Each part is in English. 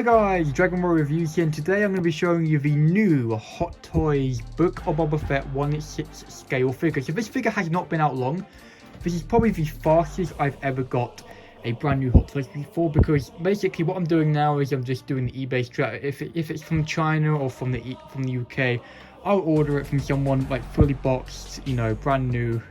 Hey guys, Dragon Ball Reviews here, and today I'm going to be showing you the new Hot Toys Book of Boba Fett 1/6 scale figure. So this figure has not been out long. This is probably the fastest I've ever got a brand new Hot Toys before, because basically what I'm doing now is I'm just doing the eBay strat. If it's from China or from the UK, I'll order it from someone like fully boxed, you know, brand new.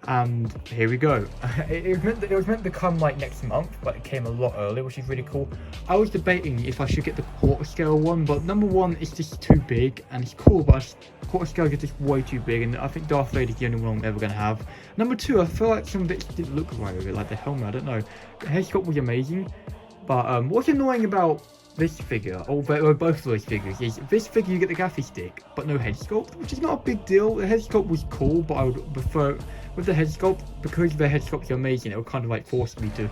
And here we go. It was meant to come like next month, but it came a lot earlier, which is really cool. I was debating if I should get the quarter scale one, but number one, it's just too big, and it's cool, but quarter scale is just way too big, and I think Darth Vader's the only one I'm ever going to have. Number two, I feel like some bits didn't look right with it, like the helmet, I don't know. The head sculpt was amazing, but what's annoying about this figure, or both of those figures, is this figure you get the gaffy stick, but no head sculpt, which is not a big deal. The head sculpt was cool, but I would prefer, with the head sculpt, because the head sculpt is amazing, it would kind of like force me to,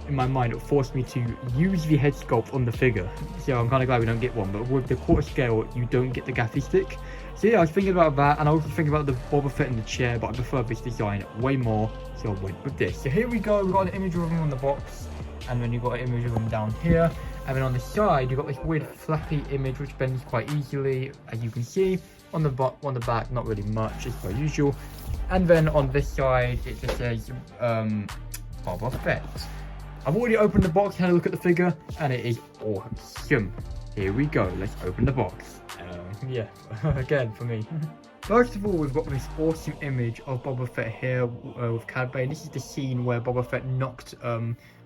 in my mind, it would force me to use the head sculpt on the figure. So I'm kind of glad we don't get one, but with the quarter scale, you don't get the gaffy stick. So yeah, I was thinking about that, and I was thinking about the Boba Fett in the chair, but I prefer this design way more, so I went with this. So here we go, we've got an image of him on the box, and then you've got an image of him down here. And then on the side, you've got this weird flappy image which bends quite easily, as you can see. On the back, not really much, as per usual. And then on this side, it just says Boba Fett. I've already opened the box, had a look at the figure, and it is awesome. Here we go, let's open the box. Yeah, again for me. First of all, we've got this awesome image of Boba Fett here with Cad Bane. This is the scene where Boba Fett knocked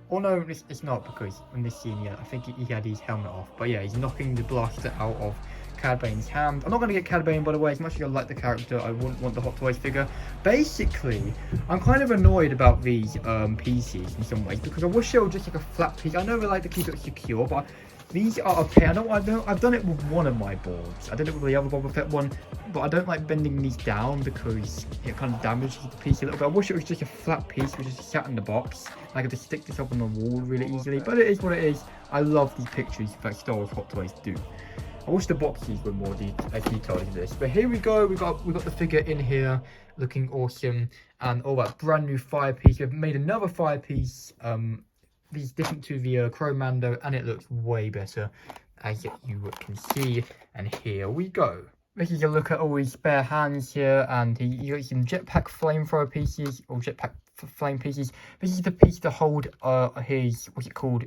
oh no, it's not, because in this scene, yeah, I think he had his helmet off. But yeah, he's knocking the blaster out of Cad Bane's hand. I'm not going to get Cad Bane, by the way. As much as I like the character, I wouldn't want the Hot Toys figure. Basically, I'm kind of annoyed about these pieces in some ways, because I wish they were just like a flat piece. I know they like to keep it secure, but these are okay. I've done it with one of my boards. I did it with the other Boba Fett one, but I don't like bending these down because it kind of damages the piece a little bit. I wish it was just a flat piece which just sat in the box. I could just stick this up on the wall really easily, but it is what it is. I love these pictures that Star Wars Hot Toys do. I wish the boxes were more detailed as this. But here we go. We got the figure in here, looking awesome, and all that brand new fire piece. We've made another fire piece. This is different to the Chrome Mando, and it looks way better, as you can see. And here we go. This is a look at all his spare hands here, and he got some jetpack flamethrower pieces, or jetpack flame pieces. This is the piece to hold his, what's it called,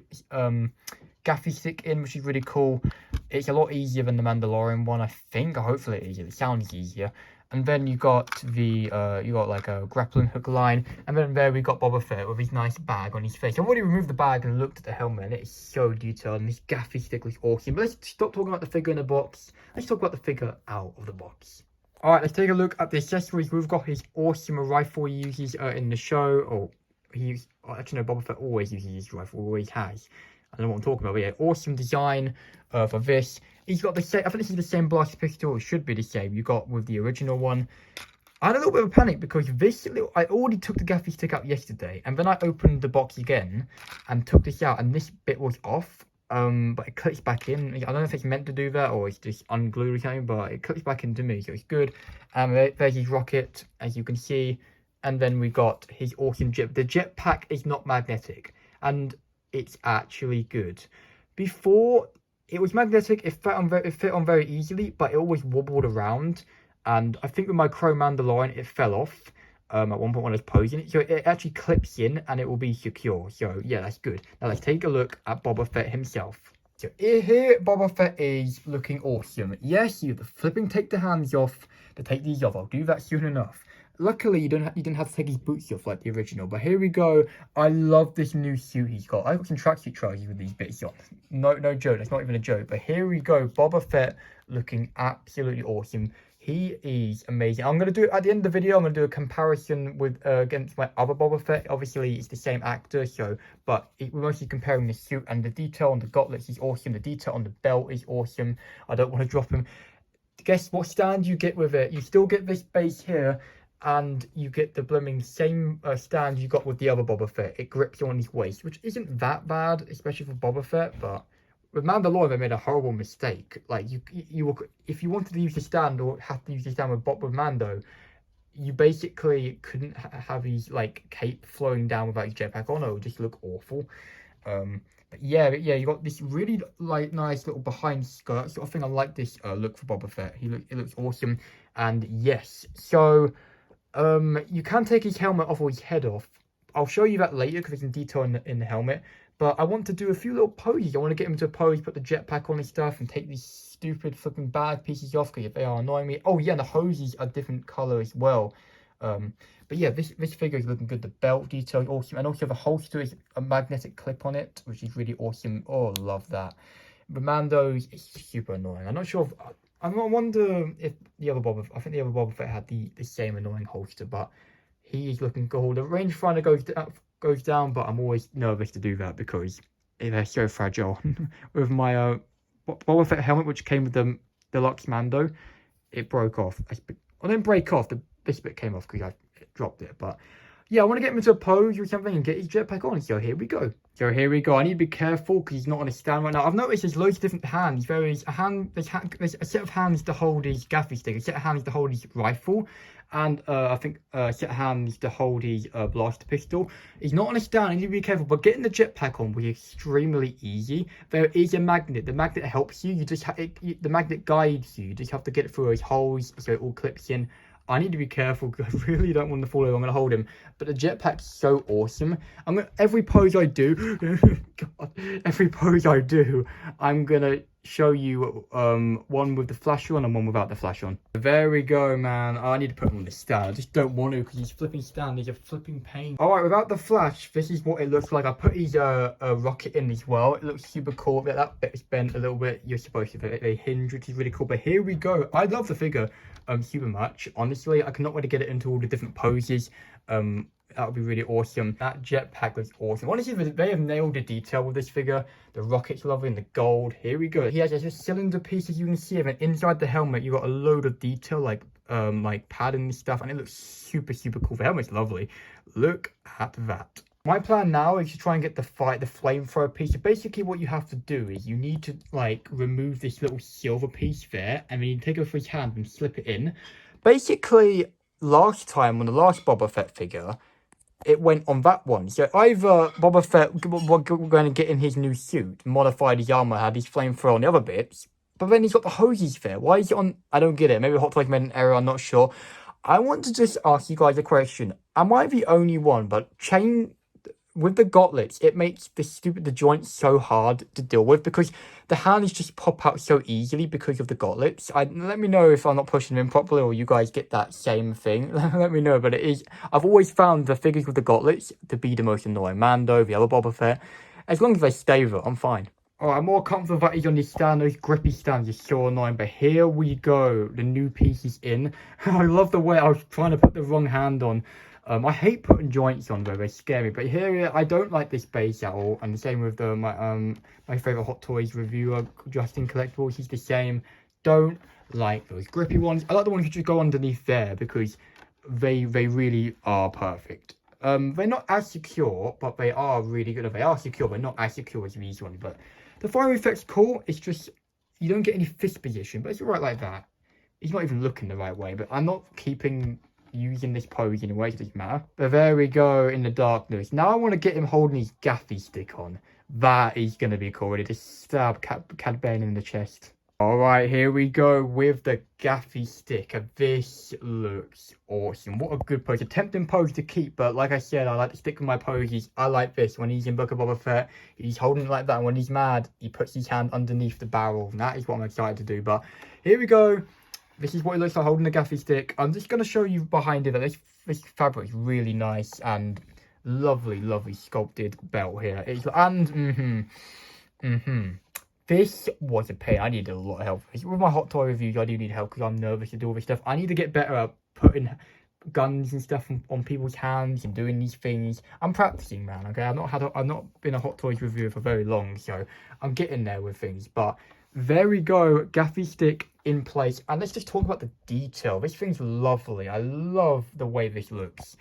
gaffy stick in, which is really cool. It's a lot easier than the Mandalorian one, I think. Hopefully it is. It sounds easier. And then you got the you got like a grappling hook line, and then there we got Boba Fett with his nice bag on his face. I've already removed the bag and looked at the helmet, and it is so detailed, and this gaffy stick looks awesome. But let's stop talking about the figure in the box. Let's talk about the figure out of the box. All right, let's take a look at the accessories. We've got his awesome rifle he uses in the show. Oh, actually no, Boba Fett always uses his rifle, always has. I don't know what I'm talking about, but yeah, awesome design for this. He's got the same, I think this is the same blaster pistol, it should be the same you got with the original one. I had a little bit of a panic because I already took the gaffy stick out yesterday, and then I opened the box again and took this out, and this bit was off, but it clicks back in. I don't know if it's meant to do that or it's just unglued or something, but it clicks back into me, so it's good. There's his rocket, as you can see, and then we got his awesome jet. The jetpack is not magnetic, and it's actually good. Before it was magnetic, it fit on very easily, but it always wobbled around, and I think with my Chrome Mandalorian it fell off at one point when I was posing it, so it actually clips in and it will be secure. So yeah, that's good. Now let's take a look at Boba Fett himself. So here Boba Fett is looking awesome. Yes, you flipping take the hands off to take these off. I'll do that soon enough. Luckily, you didn't have to take his boots off like the original. But here we go. I love this new suit he's got. I got some tracksuit trousers with these bits on. No joke. That's not even a joke. But here we go. Boba Fett looking absolutely awesome. He is amazing. I'm going to do, at the end of the video, I'm going to do a comparison with against my other Boba Fett. Obviously, it's the same actor, so, but we're mostly comparing the suit, and the detail on the gauntlets is awesome. The detail on the belt is awesome. I don't want to drop him. Guess what stand you get with it? You still get this base here, and you get the blooming same stand you got with the other Boba Fett. It grips on his waist, which isn't that bad, especially for Boba Fett, but with Mandalorian, they made a horrible mistake. Like, if you wanted to use the stand or have to use the stand with Mando, you basically couldn't have his, like, cape flowing down without his jetpack on. It would just look awful. But yeah, you got this really like nice little behind skirt sort of thing. I like this look for Boba Fett. It looks awesome. And yes, so you can take his helmet off or his head off. I'll show you that later because there's some detail in the helmet. But I want to do a few little poses. I want to get him to a pose, put the jetpack on and stuff, and take these stupid fucking bad pieces off because they are annoying me. Oh yeah, and the hoses are different color as well. But yeah, this figure is looking good. The belt detail is awesome, and also the holster is a magnetic clip on it, which is really awesome. Oh, love that. But Mando's is super annoying. I'm not sure if I wonder if the other Boba. I think the other Boba Fett had the same annoying holster, but he is looking cool. The rangefinder goes down, but I'm always nervous to do that because they're so fragile. With my Boba Fett helmet, which came with the deluxe Mando, it broke off. I didn't break off. This bit came off because I dropped it, but yeah, I want to get him into a pose or something and get his jetpack on. So here we go. I need to be careful because he's not on a stand right now. I've noticed there's loads of different hands. There's a set of hands to hold his gaffy stick, a set of hands to hold his rifle, and I think a set of hands to hold his blaster pistol. He's not on a stand. I need to be careful, but getting the jetpack on will be extremely easy. There is a magnet. The magnet helps you. The magnet guides you. You just have to get it through those holes so it all clips in. I need to be careful because I really don't want to fall over. I'm going to hold him. But the jetpack's so awesome. Every pose I do, God, I'm going to show you one with the flash on and one without the flash on. There we go, man. I need to put him on the stand. I just don't want to because he's flipping stand. He's a flipping pain. All right, without the flash, this is what it looks like. I put his rocket in as well. It looks super cool. That bit's bent a little bit. You're supposed to put a hinge, which is really cool. But here we go. I love the figure super much. Honestly, I cannot wait to get it into all the different poses. That would be really awesome. That jetpack looks awesome. Honestly, they have nailed the detail with this figure. The rocket's lovely and the gold. Here we go. He has a cylinder piece, as you can see, and inside the helmet, you got a load of detail, like padding and stuff, and it looks super cool. The helmet's lovely. Look at that. My plan now is to try and get the flamethrower piece. So basically what you have to do is you need to like remove this little silver piece there, and then you take it with his hand and slip it in. Basically, last time on the last Boba Fett figure, it went on that one. So either Boba Fett we're going to get in his new suit, modified his armor, had his flamethrower on the other bits, but then he's got the hoses there. Why is it on? I don't get it. Maybe Hot Toys made an error, I'm not sure. I want to just ask you guys a question. Am I the only one? But with the gauntlets, it makes the joints so hard to deal with because the hands just pop out so easily because of the gauntlets. Let me know if I'm not pushing them in properly or you guys get that same thing. Let me know, but it is. I've always found the figures with the gauntlets to be the most annoying. Mando, the other Boba Fett. As long as they stay there, I'm fine. Alright, I'm more comfortable that he's on this stand. Those grippy stands are so annoying, but here we go. The new piece is in. I love the way I was trying to put the wrong hand on. I hate putting joints on though, they scare me. But here, I don't like this base at all. And the same with my favourite Hot Toys reviewer, Justin Collectibles. He's the same. Don't like those grippy ones. I like the ones that just go underneath there because they really are perfect. They're not as secure, but they are really good. They are secure, but not as secure as these ones. But the fire effect's cool. It's just, you don't get any fist position, but it's alright like that. He's not even looking the right way, but I'm not using this pose in a way, it doesn't matter. But there we go in the darkness. Now I want to get him holding his gaffy stick on. That is going to be cool. Ready to stab Cad Bane in the chest. Alright, here we go with the gaffy stick. This looks awesome. What a good pose. A tempting pose to keep, but like I said, I like to stick with my poses. I like this. When he's in Book of Boba Fett, he's holding it like that. And when he's mad, he puts his hand underneath the barrel. And that is what I'm excited to do. But here we go. This is what it looks like holding the gaffy stick. I'm just going to show you behind it that this fabric is really nice and lovely sculpted belt here. This was a pain. I needed a lot of help. With my Hot Toy reviews, I do need help because I'm nervous to do all this stuff. I need to get better at putting guns and stuff on people's hands and doing these things. I'm practicing, man, okay? I've not been a Hot Toys reviewer for very long, so I'm getting there with things. But there we go, gaffy stick in place. And let's just talk about the detail. This thing's lovely. I love the way this looks.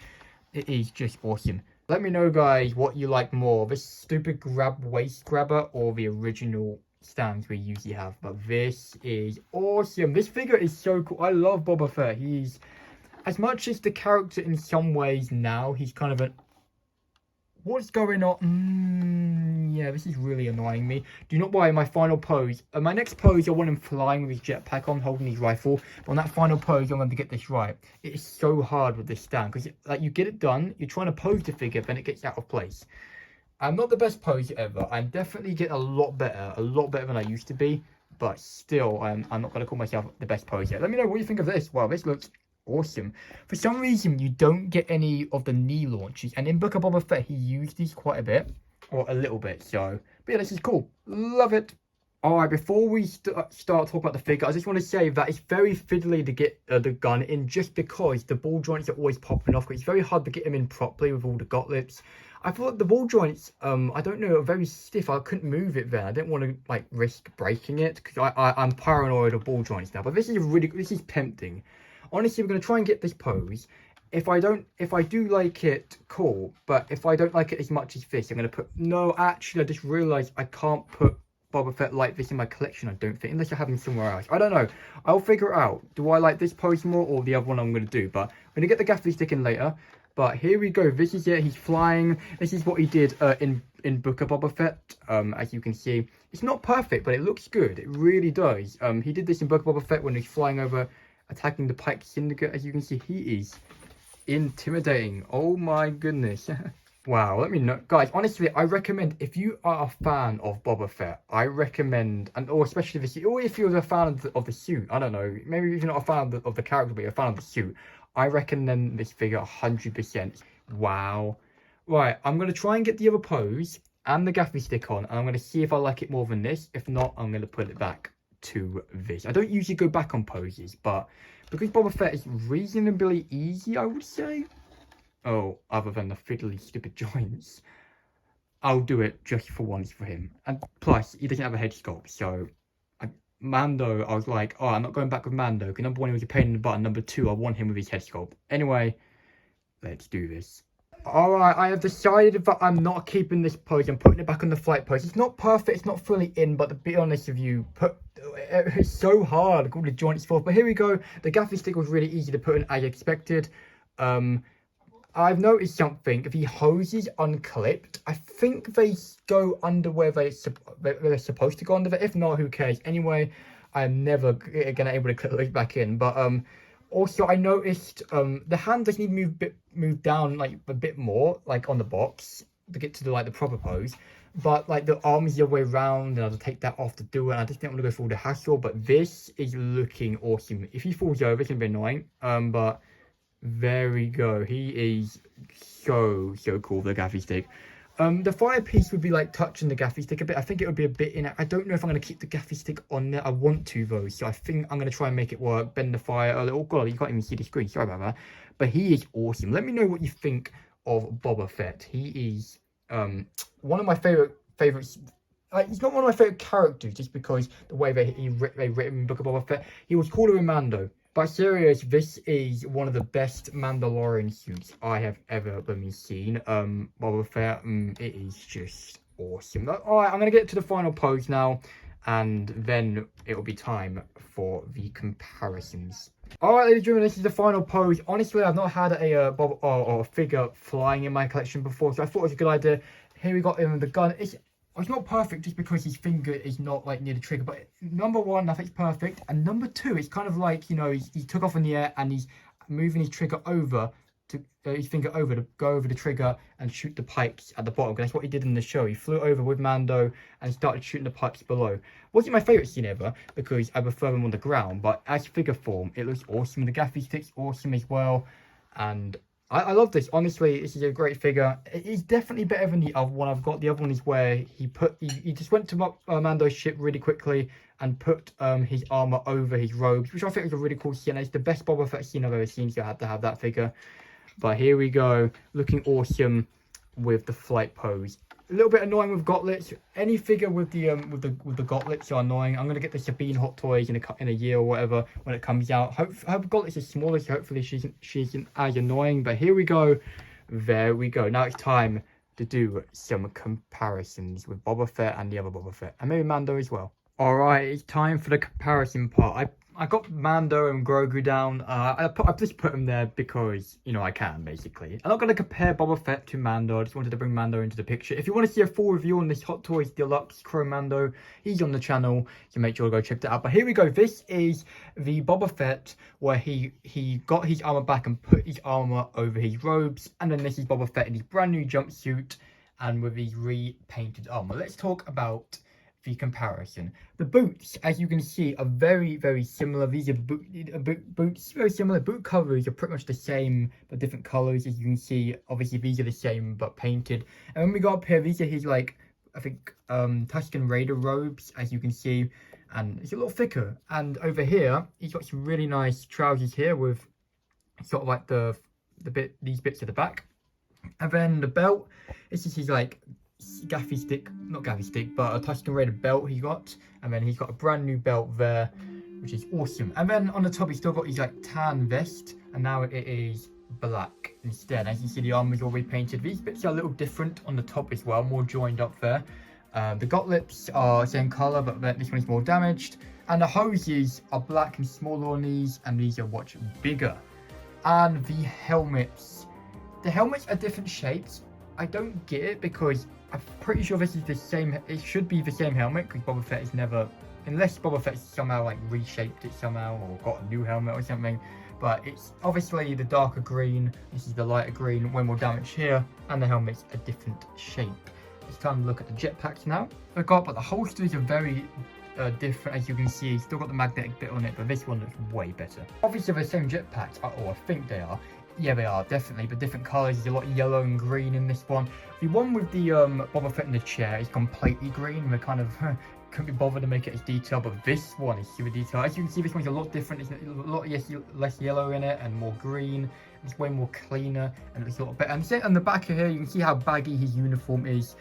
It is just awesome. Let me know, guys, what you like more, this stupid waist grabber or the original stands we usually have. But this is awesome. This figure is so cool. I love Boba Fett. He's, as much as the character in some ways now, he's kind of What's going on? Yeah, this is really annoying me. Do not worry, my final pose. My next pose, I want him flying with his jetpack on, holding his rifle. But on that final pose, I'm going to get this right. It is so hard with this stand, because like you get it done, you're trying to pose the figure, then it gets out of place. I'm not the best poser ever. I'm definitely getting a lot better than I used to be. But still, I'm not going to call myself the best poser. Let me know what you think of this. Wow, this looks awesome. For some reason, you don't get any of the knee launches. And in Book of Boba Fett, he used these quite a bit. Or a little bit, so. But yeah, this is cool. Love it. Alright, before we start talking about the figure, I just want to say that it's very fiddly to get the gun in just because the ball joints are always popping off. It's very hard to get them in properly with all the gauntlets. I thought the ball joints, I don't know, are very stiff. I couldn't move it there. I didn't want to like risk breaking it because I'm paranoid of ball joints now. But this is tempting. Honestly, we're going to try and get this pose. If I do like it, cool. But if I don't like it as much as this, I'm going to put, no, actually, I just realized I can't put Boba Fett like this in my collection, I don't think, unless I have him somewhere else. I don't know. I'll figure it out. Do I like this pose more or the other one I'm going to do? But I'm going to get the gaffer stick in later. But here we go. This is it. He's flying. This is what he did in Book of Boba Fett. As you can see, it's not perfect, but it looks good. It really does. He did this in Book of Boba Fett when he's flying over, attacking the Pike Syndicate. As you can see, he is intimidating. Oh my goodness. Wow, let me know. Guys, honestly, I recommend, if you are a fan of Boba Fett, I recommend, or especially the suit, or if you're a fan of the suit, I don't know, maybe if you're not a fan of the character, but you're a fan of the suit, I recommend this figure 100%. Wow. Right, I'm going to try and get the other pose and the gaffy stick on, and I'm going to see if I like it more than this. If not, I'm going to put it back to this. I don't usually go back on poses, but because Boba Fett is reasonably easy, I would say. Oh, other than the fiddly stupid joints, I'll do it just for once for him. And plus, he doesn't have a head sculpt, so Mando, I was like, oh, I'm not going back with Mando, because number one, he was a pain in the butt, and number two, I want him with his head sculpt. Anyway, let's do this. Alright, I have decided that I'm not keeping this pose. I'm putting it back on the flight pose. It's not perfect, it's not fully in, but to be honest with you, it's so hard, all the joints fall. But here we go. The gaffy stick was really easy to put in as expected. I've noticed something. If he hoses unclipped, I think they go under where they're supposed to go under. If not, who cares? Anyway, I'm never gonna able to clip those back in. But also I noticed the hand does need to move down like a bit more, like on the box, to get to the proper pose. But like the arm is the other way around, and I have to take that off to do it. And I just didn't want to go through all the hassle. But this is looking awesome. If he falls over, it's gonna be annoying. But there we go. He is so cool, the gaffy stick. The fire piece would be like touching the gaffy stick a bit. I think it would be a bit in it. I don't know if I'm going to keep the gaffy stick on there. I want to though, so I think I'm going to try and make it work. Bend the fire a little. Oh god, you can't even see the screen. Sorry about that. But he is awesome. Let me know what you think of Boba Fett. He is one of my favorites. He's not one of my favorite characters just because the way they written Book of Boba Fett. He was cooler in Mando. But serious, this is one of the best Mandalorian suits I have ever seen. Boba Fett, it is just awesome. Alright, I'm going to get to the final pose now, and then it will be time for the comparisons. Alright, ladies and gentlemen, this is the final pose. Honestly, I've not had a Boba or a figure flying in my collection before, so I thought it was a good idea. Here we got him with the gun. It's not perfect just because his finger is not like near the trigger, but number one, I think it's perfect, and number two, it's kind of like, you know, he took off in the air and he's moving his trigger over to his finger over to go over the trigger and shoot the pikes at the bottom. That's what he did in the show. He flew over with Mando and started shooting the pikes below. Wasn't my favorite scene ever because I prefer them on the ground, but as figure form, it looks awesome. The gaffy stick's awesome as well, and I love this. Honestly, this is a great figure. It's definitely better than the other one I've got. The other one is where he just went to Mando's ship really quickly and put his armor over his robes, which I think is a really cool scene. It's the best Boba Fett scene I've ever seen, so I had to have that figure. But here we go, looking awesome with the flight pose. A little bit annoying with gauntlets. Any figure with the gauntlets are annoying. I'm gonna get the Sabine Hot Toys in a year or whatever when it comes out. Hope gauntlets are smaller, so hopefully she isn't as annoying. But here we go. There we go. Now it's time to do some comparisons with Boba Fett and the other Boba Fett, and maybe Mando as well. All right, it's time for the comparison part. I got Mando and Grogu down. I've just put them there because, you know, I can, basically. I'm not going to compare Boba Fett to Mando. I just wanted to bring Mando into the picture. If you want to see a full review on this Hot Toys Deluxe Chrome Mando, he's on the channel, so make sure to go check that out. But here we go. This is the Boba Fett where he got his armor back and put his armor over his robes. And then this is Boba Fett in his brand new jumpsuit and with his repainted armor. Let's talk about the comparison. The boots, as you can see, are very, very similar. These are boots, very similar. Boot covers are pretty much the same, but different colors. As you can see, obviously these are the same, but painted. And when we go up here, these are his, like, I think, Tusken Raider robes, as you can see. And it's a little thicker. And over here, he's got some really nice trousers here with sort of like these bits at the back. And then the belt, this is his, like, not gaffy stick, but a Tusken Raider belt he got. And then he's got a brand new belt there, which is awesome. And then on the top, he's still got his, like, tan vest, and now it is black instead. As you see, the armor's all repainted. These bits are a little different on the top as well, more joined up there. The gauntlets are same color, but this one is more damaged. And the hoses are black and smaller on these, and these are much bigger. And the helmets are different shapes. I don't get it because I'm pretty sure this is the same. It should be the same helmet because Boba Fett is never, unless Boba Fett somehow like reshaped it somehow or got a new helmet or something. But it's obviously the darker green. This is the lighter green, way more damage here, and the helmet's a different shape. It's time to look at the jetpacks now. But the holsters are very different, as you can see. Still got the magnetic bit on it, but this one looks way better. Obviously, the same jetpacks, or I think they are. Yeah, they are, definitely, but different colours. There's a lot of yellow and green in this one. The one with the Boba Fett in the chair is completely green. They kind of couldn't be bothered to make it as detailed, but this one is super detailed. As you can see, this one's a lot different. It's a lot less yellow in it and more green. It's way more cleaner and it's a lot better. And on the back of here, you can see how baggy his uniform is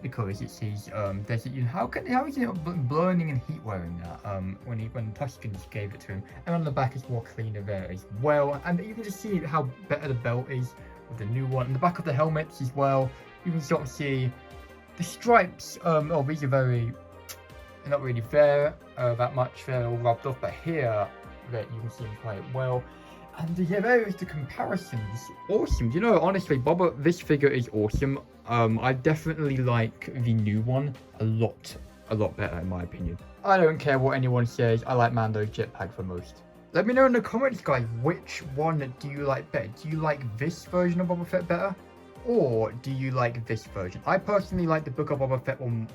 because it's his desert uniform. How is he not burning and heat wearing that when Tusken just gave it to him? And on the back, it's more cleaner there as well. And you can just see how better the belt is with the new one. And the back of the helmets as well, you can sort of see the stripes. These are they're not really there that much. They're all rubbed off, but here that you can see them quite well. And yeah, there is the comparison. It's awesome. You know, honestly, this figure is awesome. I definitely like the new one a lot better in my opinion. I don't care what anyone says. I like Mando's jetpack the most. Let me know in the comments, guys, which one do you like better? Do you like this version of Boba Fett better? Or do you like this version? I personally like the Book of Boba Fett one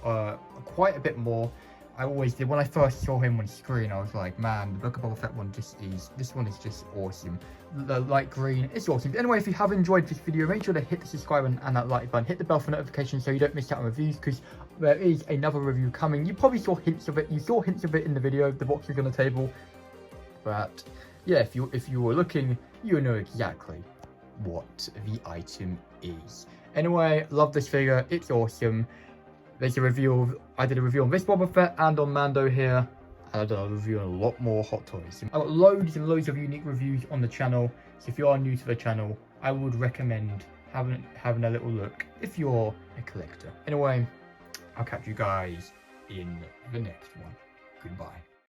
quite a bit more. I always did. When I first saw him on screen, I was like, man, the Book of Boba Fett one this one is just awesome. The light green, it's awesome. Anyway, if you have enjoyed this video, make sure to hit the subscribe and that like button. Hit the bell for notifications so you don't miss out on reviews, because there is another review coming. You probably saw hints of it. You saw hints of it in the video. The box is on the table. But yeah, if you were looking, you know exactly what the item is. Anyway, love this figure. It's awesome. There's a review I did a review on this Boba Fett and on Mando here. And I've done a review on a lot more Hot Toys. I've got loads and loads of unique reviews on the channel. So if you are new to the channel, I would recommend having a little look if you're a collector. Anyway, I'll catch you guys in the next one. Goodbye.